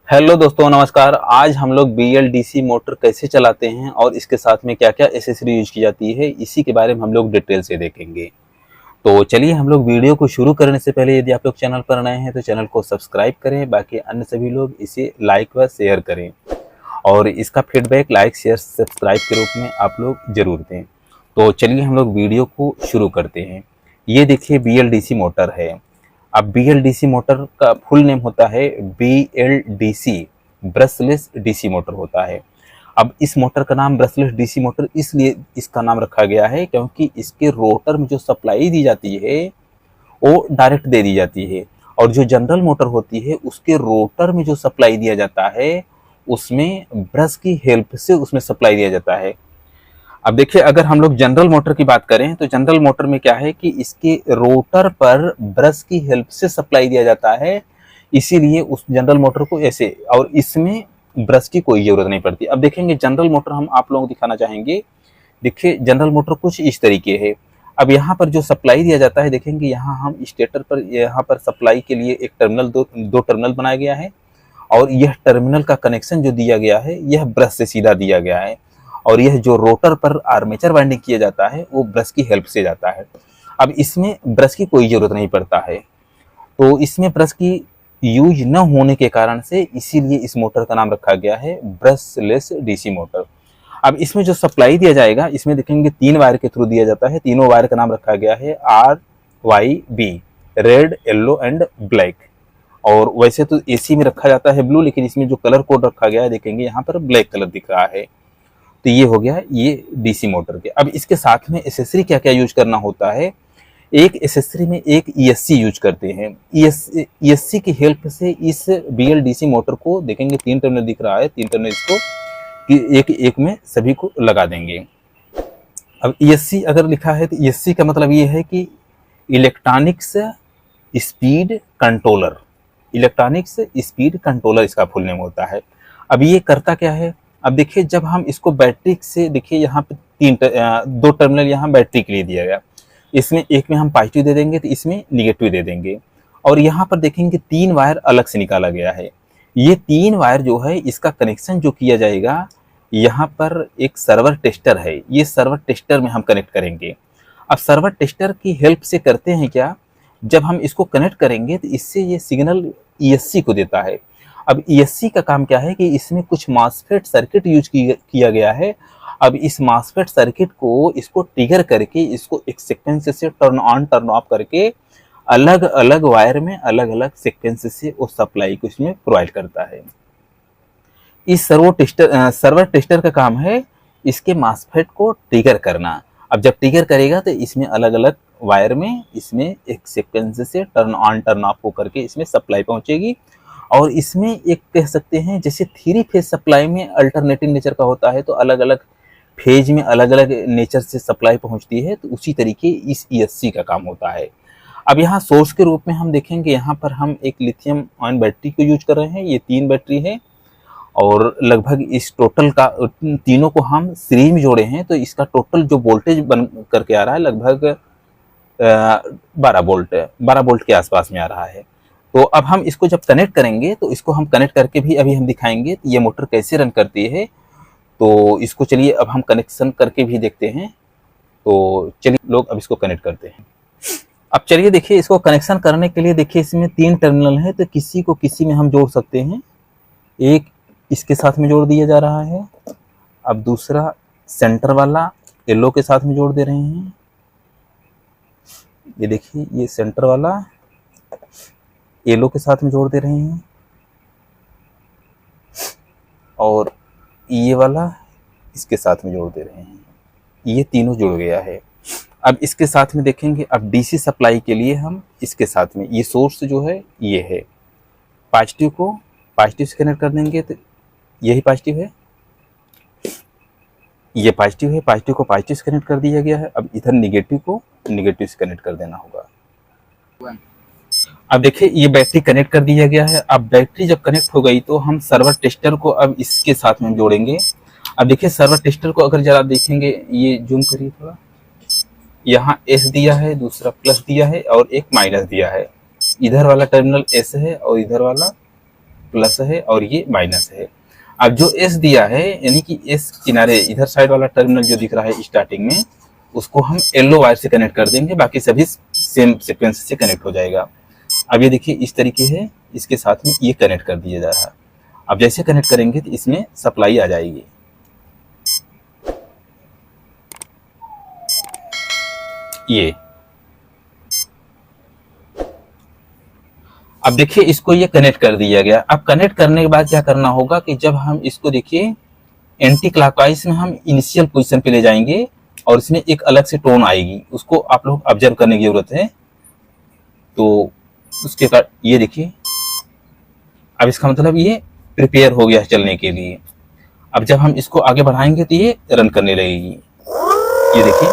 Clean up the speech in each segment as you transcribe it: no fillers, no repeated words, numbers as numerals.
Hello दोस्तों, नमस्कार। आज हम लोग BLDC मोटर कैसे चलाते हैं और इसके साथ में क्या क्या एसेसरी यूज की जाती है, इसी के बारे में हम लोग डिटेल से देखेंगे। तो चलिए हम लोग वीडियो को शुरू करने से पहले यदि आप लोग चैनल पर नए हैं तो चैनल को सब्सक्राइब करें, बाकी अन्य सभी लोग इसे लाइक व शेयर करें और इसका फीडबैक लाइक शेयर सब्सक्राइब के रूप में आप लोग जरूर दें। तो चलिए हम लोग वीडियो को शुरू करते हैं। ये देखिए BLDC मोटर है। अब BLDC मोटर का फुल नेम होता है BLDC, ब्रशलेस डीसी मोटर होता है। अब इस मोटर का नाम ब्रशलेस डीसी मोटर इसलिए इसका नाम रखा गया है क्योंकि इसके रोटर में जो सप्लाई दी जाती है वो डायरेक्ट दे दी जाती है, और जो जनरल मोटर होती है उसके रोटर में जो सप्लाई दिया जाता है उसमें ब्रश की हेल्प से उसमें सप्लाई दिया जाता है। अब देखिए, अगर हम लोग जनरल मोटर की बात करें तो जनरल मोटर में क्या है कि इसके रोटर पर ब्रश की हेल्प से सप्लाई दिया जाता है, इसीलिए उस जनरल मोटर को ऐसे, और इसमें ब्रश की कोई जरूरत नहीं पड़ती। अब देखेंगे जनरल मोटर हम आप लोगों को दिखाना चाहेंगे। देखिए जनरल मोटर कुछ इस तरीके है। अब यहाँ पर जो सप्लाई दिया जाता है, देखेंगे यहाँ हम स्टेटर पर, यहाँ पर सप्लाई के लिए एक टर्मिनल, दो टर्मिनल बनाया गया है, और यह टर्मिनल का कनेक्शन जो दिया गया है यह ब्रश से सीधा दिया गया है, और यह जो रोटर पर आर्मेचर वाइंडिंग किया जाता है वो ब्रश की हेल्प से जाता है। अब इसमें ब्रश की कोई जरूरत नहीं पड़ता है, तो इसमें ब्रश की यूज न होने के कारण से इसीलिए इस मोटर का नाम रखा गया है ब्रशलेस डीसी मोटर। अब इसमें जो सप्लाई दिया जाएगा, इसमें देखेंगे 3 वायर के थ्रू दिया जाता है। तीनों वायर का नाम रखा गया है RYB, red, yellow and black. और वैसे तो AC में रखा जाता है ब्लू, लेकिन इसमें जो कलर कोड रखा गया है देखेंगे यहाँ पर ब्लैक कलर दिख रहा है। तो ये हो गया ये डीसी मोटर के। अब इसके साथ में एसेसरी क्या क्या यूज करना होता है। एक एसेसरी में एक ESC यूज करते हैं। ESC की हेल्प से इस BLDC मोटर को देखेंगे 3 टर्मिनल दिख रहा है, 3 टर्मिनल इसको एक एक में सभी को लगा देंगे। अब ESC अगर लिखा है तो ESC का मतलब ये है कि electronics speed controller, electronics speed controller इसका फुल नेम होता है। अब ये करता क्या है, अब देखिए जब हम इसको बैटरी से, देखिए यहाँ पे 2 टर्मिनल यहाँ बैटरी के लिए दिया गया, इसमें एक में हम पॉजिटिव दे देंगे तो इसमें निगेटिव दे देंगे, और यहाँ पर देखेंगे 3 वायर अलग से निकाला गया है। ये 3 वायर जो है इसका कनेक्शन जो किया जाएगा, यहाँ पर एक सर्वर टेस्टर है, ये सर्वर टेस्टर में हम कनेक्ट करेंगे। अब सर्वर टेस्टर की हेल्प से करते हैं क्या, जब हम इसको कनेक्ट करेंगे तो इससे ये सिग्नल ESC को देता है। अब ESC का काम क्या है कि इसमें कुछ मॉसफेट सर्किट यूज किया गया है। अब इस मॉसफेट सर्किट को इसको ट्रिगर करके इसको एक सीक्वेंस से टर्न ऑन टर्न ऑफ करके अलग अलग वायर में अलग अलग सीक्वेंस से उस सप्लाई को इसमें प्रोवाइड करता है। इस सर्वर टेस्टर का काम है इसके मॉसफेट को ट्रिगर करना। अब जब ट्रिगर करेगा तो इसमें अलग अलग वायर में इसमें एक सीक्वेंस से टर्न ऑन टर्न ऑफ होकर के इसमें सप्लाई पहुंचेगी, और इसमें एक कह सकते हैं जैसे 3 फेज सप्लाई में अल्टरनेटिंग नेचर का होता है, तो अलग अलग फेज में अलग अलग नेचर से सप्लाई पहुंचती है, तो उसी तरीके इस ESC का काम होता है। अब यहाँ सोर्स के रूप में हम देखेंगे, यहाँ पर हम एक लिथियम आयन बैटरी को यूज कर रहे हैं। ये 3 बैटरी है, और लगभग इस टोटल का तीनों को हम सीरीज में जोड़े हैं, तो इसका टोटल जो वोल्टेज बन करके आ रहा है लगभग 12 वोल्ट के आसपास में आ रहा है। तो अब हम इसको जब कनेक्ट करेंगे तो इसको हम कनेक्ट करके भी अभी हम दिखाएंगे तो ये मोटर कैसे रन करती है। तो इसको चलिए अब हम कनेक्शन करके भी देखते हैं। तो चलिए लोग अब इसको कनेक्ट करते हैं। अब चलिए देखिए, इसको कनेक्शन करने के लिए देखिए इसमें 3 टर्मिनल है, तो किसी को किसी में हम जोड़ सकते हैं। एक इसके साथ में जोड़ दिया जा रहा है, अब दूसरा सेंटर वाला येलो के साथ में जोड़ दे रहे हैं। ये देखिए ये सेंटर वाला येलो के साथ में जोड़ दे रहे हैं, और ये वाला इसके साथ में जोड़ दे रहे हैं। ये तीनों जुड़ गया है। अब इसके साथ में देखेंगे, अब DC सप्लाई के लिए हम इसके साथ में ये सोर्स जो है ये है, पॉजिटिव को पॉजिटिव से कनेक्ट कर देंगे तो यही पॉजिटिव है, ये पॉजिटिव है, पॉजिटिव को पॉजिटिव से कनेक्ट कर दिया गया है। अब इधर निगेटिव को निगेटिव से कनेक्ट कर देना होगा। अब देखिए ये बैटरी कनेक्ट कर दिया गया है। अब बैटरी जब कनेक्ट हो गई तो हम सर्वर टेस्टर को अब इसके साथ में जोड़ेंगे। अब देखिए सर्वर टेस्टर को अगर जरा देखेंगे, ये जूम करिए थोड़ा, यहाँ S दिया है, दूसरा प्लस दिया है और एक माइनस दिया है। इधर वाला टर्मिनल S है और इधर वाला प्लस है और ये माइनस है। अब जो एस दिया है यानी कि एस किनारे इधर साइड वाला टर्मिनल जो दिख रहा है स्टार्टिंग में, उसको हम येलो वायर से कनेक्ट कर देंगे, बाकी सभी सेम सीक्वेंस से कनेक्ट हो जाएगा। अब ये देखिए इस तरीके है, इसके साथ में ये कनेक्ट कर दिया जा रहा है। अब जैसे कनेक्ट करेंगे तो इसमें सप्लाई आ जाएगी। ये अब देखिए इसको ये कनेक्ट कर दिया गया। अब कनेक्ट करने के बाद क्या करना होगा कि जब हम इसको देखिए एंटी क्लॉकवाइज में हम इनिशियल पोजीशन पे ले जाएंगे और इसमें एक अलग से टोन आएगी, उसको आप लोग ऑब्जर्व करने की जरूरत है। तो उसके बाद ये देखिए अब इसका मतलब ये प्रिपेयर हो गया चलने के लिए। अब जब हम इसको आगे बढ़ाएंगे तो ये रन करने लगेगी। ये देखिए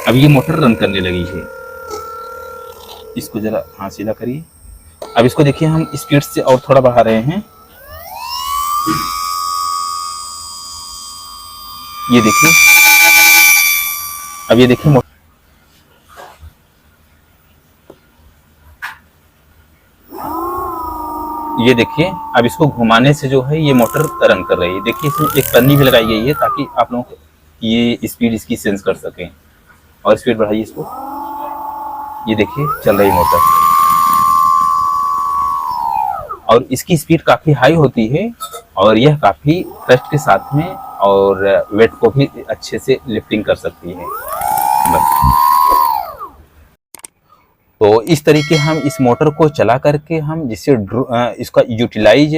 अब ये मोटर रन करने लगी है। इसको जरा हाँ सीधा करिए। अब इसको देखिए हम स्पीड से और थोड़ा बढ़ा रहे हैं। ये देखिए अब ये देखिए ये देखिए अब इसको घुमाने से जो है ये मोटर रन कर रही है। देखिए इसमें एक पन्नी भी लगाई गई है ताकि आप लोग ये स्पीड इसकी सेंस कर सकें। और स्पीड बढ़ाइए इसको। ये देखिए चल रही मोटर और इसकी स्पीड काफी हाई होती है और यह काफी ट्रस्ट के साथ में और वेट को भी अच्छे से लिफ्टिंग कर सकती है। तो इस तरीके हम इस मोटर को चला करके हम जिससे इसका यूटिलाइज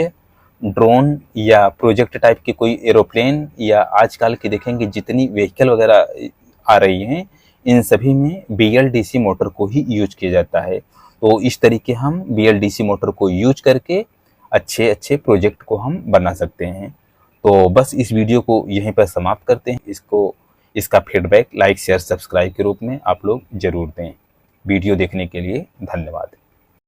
ड्रोन या प्रोजेक्ट टाइप के कोई एरोप्लेन या आजकल के देखेंगे जितनी व्हीकल वगैरह आ रही हैं, इन सभी में BLDC मोटर को ही यूज किया जाता है। तो इस तरीके हम BLDC मोटर को यूज करके अच्छे अच्छे प्रोजेक्ट को हम बना सकते हैं। तो बस इस वीडियो को यहीं पर समाप्त करते हैं। इसका फीडबैक लाइक शेयर सब्सक्राइब के रूप में आप लोग जरूर दें। वीडियो देखने के लिए धन्यवाद।